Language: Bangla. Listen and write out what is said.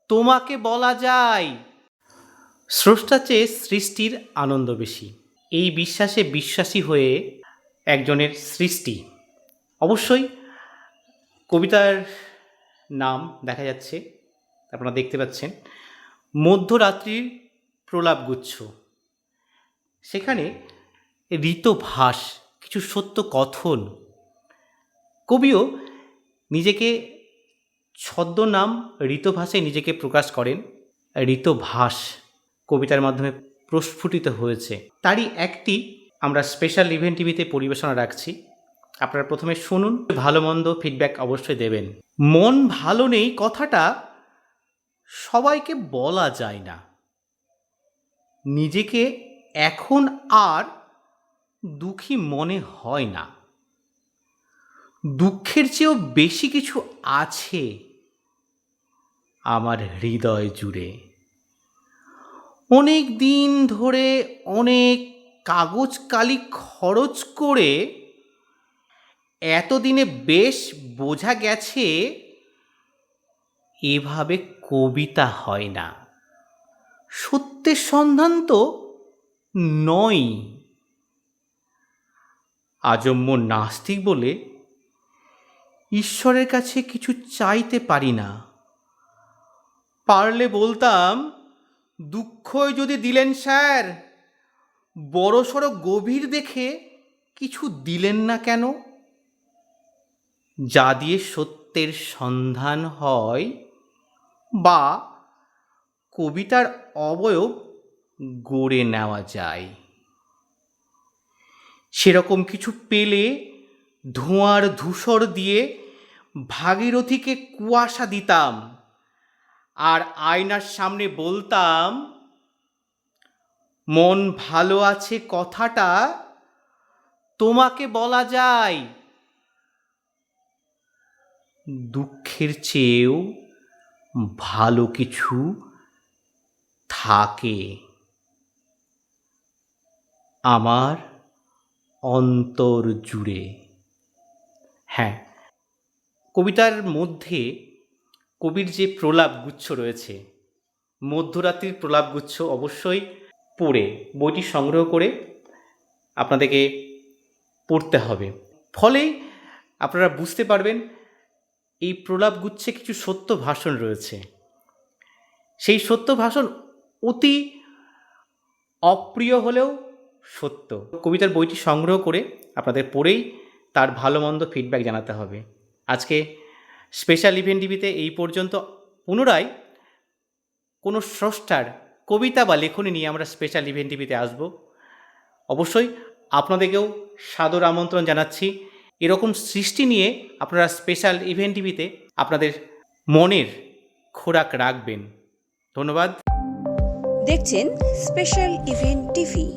তোমাকে বলা যায়। স্রষ্টার চেয়ে সৃষ্টির আনন্দ বেশি, এই বিশ্বাসে বিশ্বাসী হয়ে একজনের সৃষ্টি। অবশ্যই কবিতার নাম দেখা যাচ্ছে, আপনারা দেখতে পাচ্ছেন, মধ্যরাত্রির প্রলাপগুচ্ছ। সেখানে ঋতভাস, কিছু সত্য কথন। কবিও নিজেকে ছদ্মনাম ঋতভাসে নিজেকে প্রকাশ করেন। ঋতভাস কবিতার মাধ্যমে প্রস্ফুটিত হয়েছে। তারই একটি আমরা স্পেশাল ইভেন্ট টিভিতে পরিবেশনা রাখছি। আপনারা প্রথমে শুনুন, ভালো মন্দ ফিডব্যাক অবশ্যই দেবেন। মন ভালো নেই কথাটা সবাইকে বলা যায় না। নিজেকে এখন আর দুঃখী মনে হয় না। দুঃখের চেয়েও বেশি কিছু আছে আমার হৃদয় জুড়ে। অনেক দিন ধরে অনেক কাগজ কালি খরচ করে এতদিনে বেশ বোঝা গেছে এভাবে কবিতা হয় না। সত্যের সন্ধান তো নয়। আজন্ম নাস্তিক বলে ঈশ্বরের কাছে কিছু চাইতে পারি না। পারলে বলতাম, দুঃখই যদি দিলেন স্যার, বড়সড় গভীর দেখে কিছু দিলেন না কেন? যা দিয়ে সত্যের সন্ধান হয় বা কবিতার অবয়ব গড়ে নেওয়া যায়, সেরকম কিছু পেলে ধোঁয়ার ধূসর দিয়ে ভাগীরথীকে কুয়াশা দিতাম, আর আয়নার সামনে বলতাম, মন ভালো আছে কথাটা তোমাকে বলা যায়। দুঃখের চেয়েও ভালো কিছু থাকে আমার অন্তর জুড়ে। হ্যাঁ, কবিতার মধ্যে কবির যে প্রলাপগুচ্ছ রয়েছে, মধ্যরাত্রির প্রলাপগুচ্ছ, অবশ্যই পড়ে বইটি সংগ্রহ করে আপনাদেরকে পড়তে হবে। ফলেই আপনারা বুঝতে পারবেন এই প্রলাপগুচ্ছে কিছু সত্য ভাষণ রয়েছে। সেই সত্য ভাষণ অতি অপ্রিয় হলেও সত্য। কবিতার বইটি সংগ্রহ করে আপনাদের পড়েই তার ভালো মন্দ ফিডব্যাক জানাতে হবে। আজকে স্পেশাল ইভেন্ট টিভিতে এই পর্যন্ত। পুনরায় কোনো স্রষ্টার কবিতা বা লেখনী নিয়ে আমরা স্পেশাল ইভেন্ট টিভিতে আসব। অবশ্যই আপনাদেরকেও সাদর আমন্ত্রণ জানাচ্ছি। এরকম সৃষ্টি নিয়ে আপনারা স্পেশাল ইভেন্ট টিভিতে আপনাদের মনের খোরাক রাখবেন। ধন্যবাদ। দেখছেন স্পেশাল ইভেন্ট টিভি।